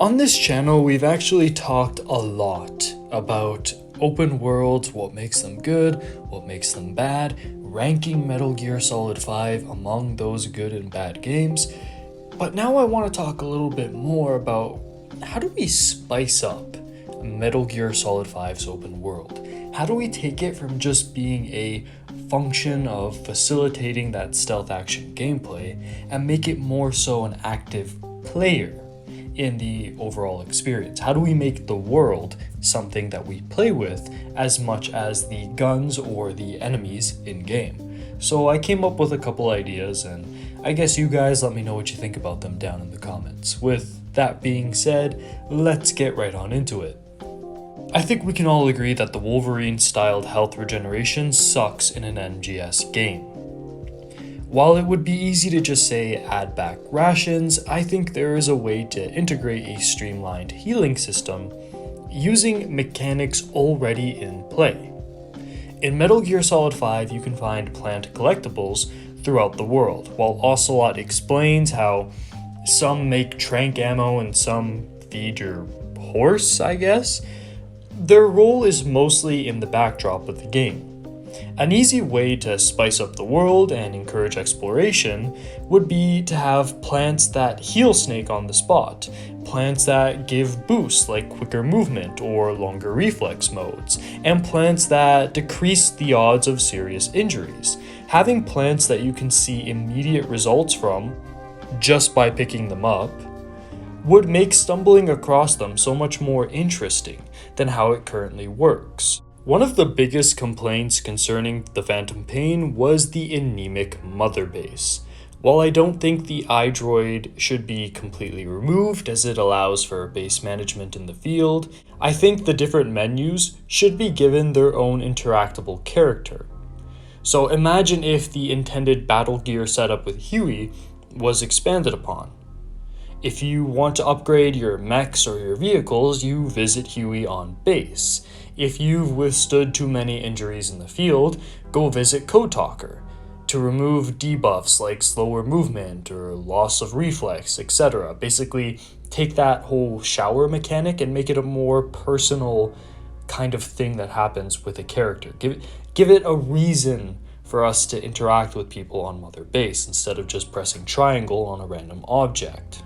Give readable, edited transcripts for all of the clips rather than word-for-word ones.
On this channel, we've actually talked a lot about open worlds, what makes them good, what makes them bad, ranking Metal Gear Solid 5 among those good and bad games. But now I want to talk a little bit more about how do we spice up Metal Gear Solid 5's open world? How do we take it from just being a function of facilitating that stealth action gameplay and make it more so an active player in the overall experience? How do we make the world something that we play with as much as the guns or the enemies in game? So I came up with a couple ideas, and I guess you guys let me know what you think about them down in the comments. With that being said, let's get right on into it. I think we can all agree that the Wolverine-styled health regeneration sucks in an MGS game. While it would be easy to just say add back rations, I think there is a way to integrate a streamlined healing system using mechanics already in play. In Metal Gear Solid 5, you can find plant collectibles throughout the world, while Ocelot explains how some make trank ammo and some feed your horse, I guess. Their role is mostly in the backdrop of the game. An easy way to spice up the world and encourage exploration would be to have plants that heal Snake on the spot, plants that give boosts like quicker movement or longer reflex modes, and plants that decrease the odds of serious injuries. Having plants that you can see immediate results from just by picking them up would make stumbling across them so much more interesting than how it currently works. One of the biggest complaints concerning the Phantom Pain was the anemic mother base. While I don't think the iDroid should be completely removed as it allows for base management in the field, I think the different menus should be given their own interactable character. So imagine if the intended Battle Gear setup with Huey was expanded upon. If you want to upgrade your mechs or your vehicles, you visit Huey on base. If you've withstood too many injuries in the field, go visit Code Talker to remove debuffs like slower movement or loss of reflex, etc. Basically, take that whole shower mechanic and make it a more personal kind of thing that happens with a character. Give it a reason for us to interact with people on Mother Base instead of just pressing triangle on a random object.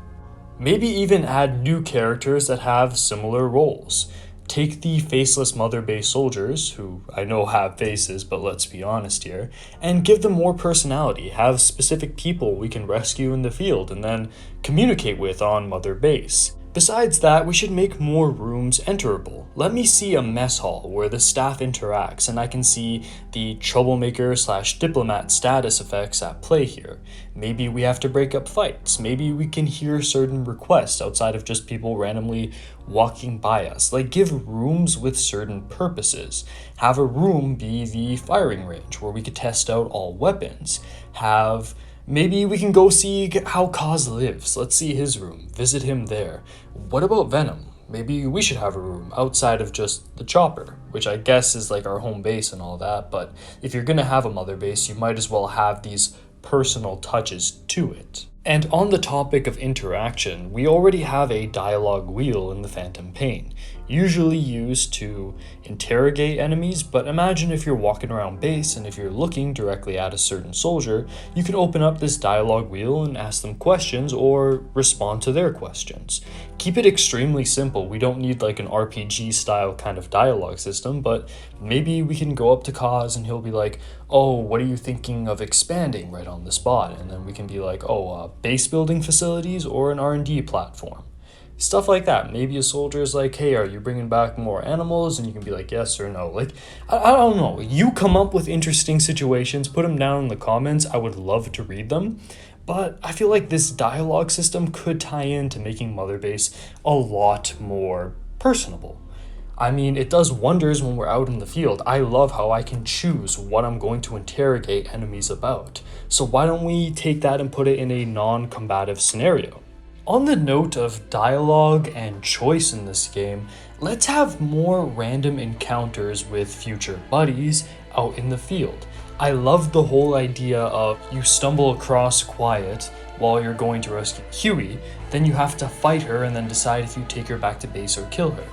Maybe even add new characters that have similar roles. Take the faceless Mother Base soldiers, who I know have faces, but let's be honest here, and give them more personality. Have specific people we can rescue in the field and then communicate with on Mother Base. Besides that, we should make more rooms enterable. Let me see a mess hall where the staff interacts and I can see the troublemaker/diplomat status effects at play here. Maybe we have to break up fights. Maybe we can hear certain requests outside of just people randomly walking by us. Like, give rooms with certain purposes. Have a room be the firing range where we could test out all weapons. Maybe we can go see how Kaz lives. Let's see his room. Visit him there. What about Venom? Maybe we should have a room outside of just the chopper, which I guess is like our home base and all that, but if you're gonna have a mother base, you might as well have these personal touches to it. And on the topic of interaction, we already have a dialogue wheel in the Phantom Pain, usually used to interrogate enemies, but imagine if you're walking around base and if you're looking directly at a certain soldier, you can open up this dialogue wheel and ask them questions or respond to their questions. Keep it extremely simple. We don't need like an RPG style kind of dialogue system, but maybe we can go up to Kaz and he'll be like, oh, what are you thinking of expanding right on the spot? And then we can be like, base building facilities or an R&D platform. Stuff like that. Maybe a soldier is like, hey, are you bringing back more animals? And you can be like, yes or no. Like, I don't know. You come up with interesting situations, put them down in the comments. I would love to read them. But I feel like this dialogue system could tie into making Mother Base a lot more personable. I mean, it does wonders when we're out in the field. I love how I can choose what I'm going to interrogate enemies about. So why don't we take that and put it in a non-combative scenario? On the note of dialogue and choice in this game, let's have more random encounters with future buddies out in the field. I love the whole idea of you stumble across Quiet while you're going to rescue Huey, then you have to fight her and then decide if you take her back to base or kill her.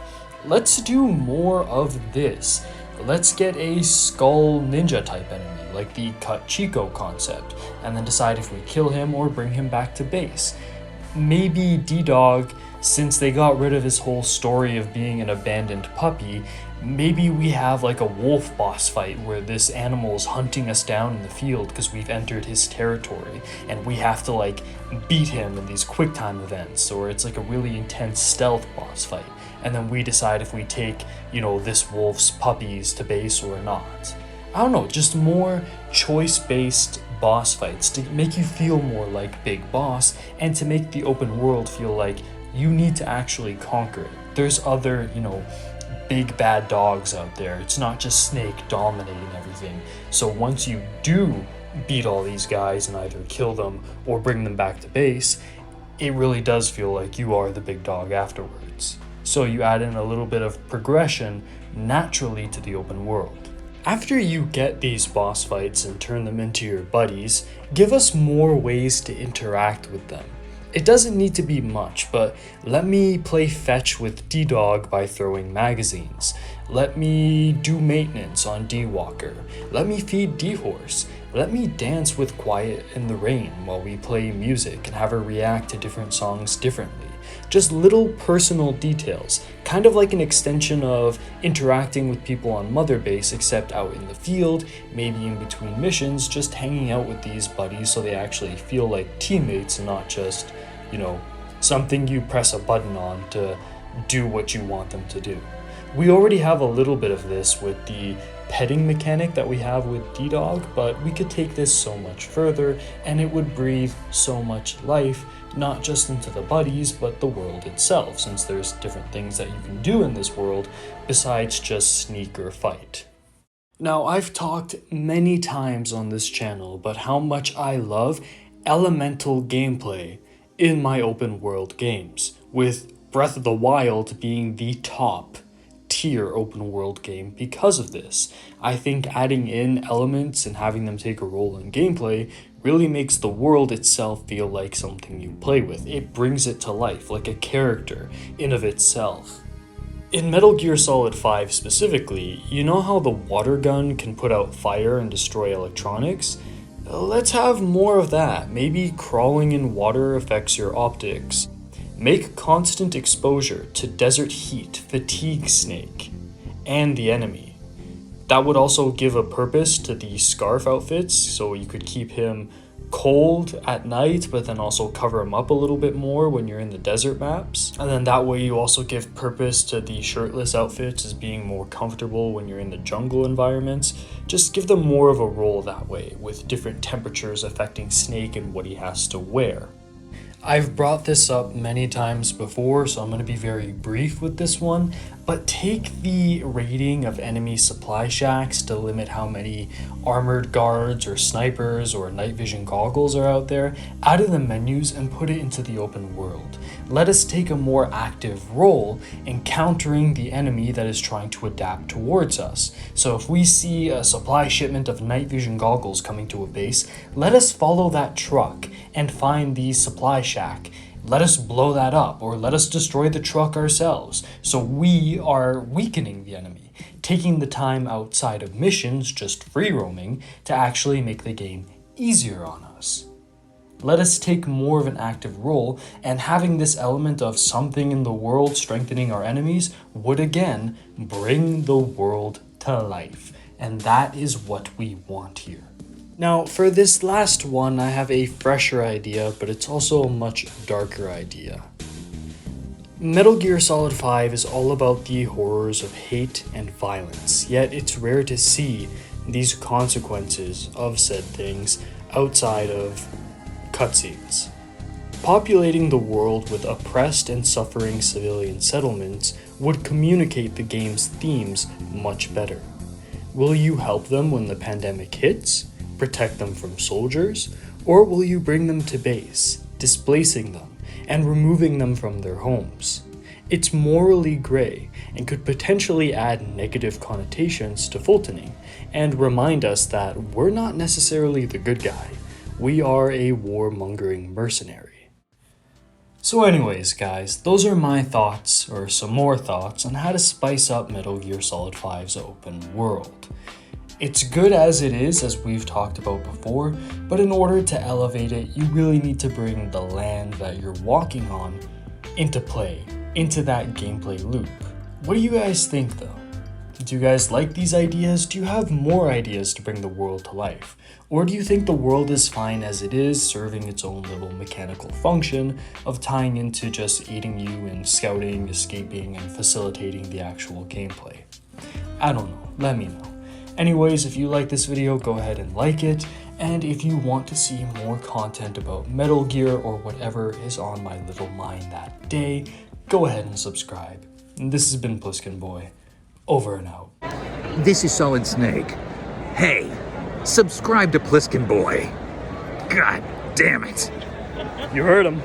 Let's do more of this. Let's get a skull ninja type enemy, like the Cut Chico concept, and then decide if we kill him or bring him back to base. Maybe D-Dog, since they got rid of his whole story of being an abandoned puppy, maybe we have like a wolf boss fight where this animal is hunting us down in the field because we've entered his territory and we have to like beat him in these quick time events, or it's like a really intense stealth boss fight. And then we decide if we take, this wolf's puppies to base or not. I don't know, just more choice-based boss fights to make you feel more like Big Boss and to make the open world feel like you need to actually conquer it. There's other, big bad dogs out there. It's not just Snake dominating everything. So once you do beat all these guys and either kill them or bring them back to base, it really does feel like you are the big dog afterwards. So you add in a little bit of progression naturally to the open world. After you get these boss fights and turn them into your buddies, give us more ways to interact with them. It doesn't need to be much, but let me play fetch with D-Dog by throwing magazines. Let me do maintenance on D-Walker. Let me feed D-Horse. Let me dance with Quiet in the Rain while we play music and have her react to different songs differently. Just little personal details, kind of like an extension of interacting with people on Mother Base, except out in the field, maybe in between missions, just hanging out with these buddies so they actually feel like teammates and not just, something you press a button on to do what you want them to do. We already have a little bit of this with the petting mechanic that we have with D-Dog, but we could take this so much further and it would breathe so much life, not just into the buddies, but the world itself, since there's different things that you can do in this world besides just sneak or fight. Now, I've talked many times on this channel about how much I love elemental gameplay in my open world games, with Breath of the Wild being the top tier open world game because of this. I think adding in elements and having them take a role in gameplay really makes the world itself feel like something you play with. It brings it to life, like a character in of itself. In Metal Gear Solid 5 specifically, you know how the water gun can put out fire and destroy electronics? Let's have more of that. Maybe crawling in water affects your optics. Make constant exposure to desert heat fatigue Snake and the enemy. That would also give a purpose to the scarf outfits, so you could keep him cold at night, but then also cover him up a little bit more when you're in the desert maps. And then that way you also give purpose to the shirtless outfits as being more comfortable when you're in the jungle environments. Just give them more of a role that way, with different temperatures affecting Snake and what he has to wear. I've brought this up many times before, so I'm going to be very brief with this one, but take the rating of enemy supply shacks to limit how many armored guards or snipers or night vision goggles are out there out of the menus and put it into the open world. Let us take a more active role in countering the enemy that is trying to adapt towards us. So if we see a supply shipment of night vision goggles coming to a base, let us follow that truck and find the supply shack. Let us blow that up, or let us destroy the truck ourselves. So we are weakening the enemy, taking the time outside of missions, just free roaming, to actually make the game easier on us. Let us take more of an active role, and having this element of something in the world strengthening our enemies would again bring the world to life. And that is what we want here. Now, for this last one, I have a fresher idea, but it's also a much darker idea. Metal Gear Solid 5 is all about the horrors of hate and violence, yet it's rare to see these consequences of said things outside of cutscenes. Populating the world with oppressed and suffering civilian settlements would communicate the game's themes much better. Will you help them when the pandemic hits? Protect them from soldiers? Or will you bring them to base, displacing them, and removing them from their homes. It's morally gray and could potentially add negative connotations to Fultoning and remind us that we're not necessarily the good guy. We are a warmongering mercenary. So anyways, guys, those are my thoughts, or some more thoughts, on how to spice up Metal Gear Solid 5's open world. It's good as it is, as we've talked about before, but in order to elevate it, you really need to bring the land that you're walking on into play, into that gameplay loop. What do you guys think though? Do you guys like these ideas? Do you have more ideas to bring the world to life? Or do you think the world is fine as it is, serving its own little mechanical function of tying into just aiding you in scouting, escaping, and facilitating the actual gameplay? I don't know, let me know. Anyways, if you like this video, go ahead and like it, and if you want to see more content about Metal Gear or whatever is on my little mind that day, go ahead and subscribe. And this has been Pliskin Boy, over and out. This is Solid Snake. Hey, subscribe to Pliskin Boy. God damn it. You heard him.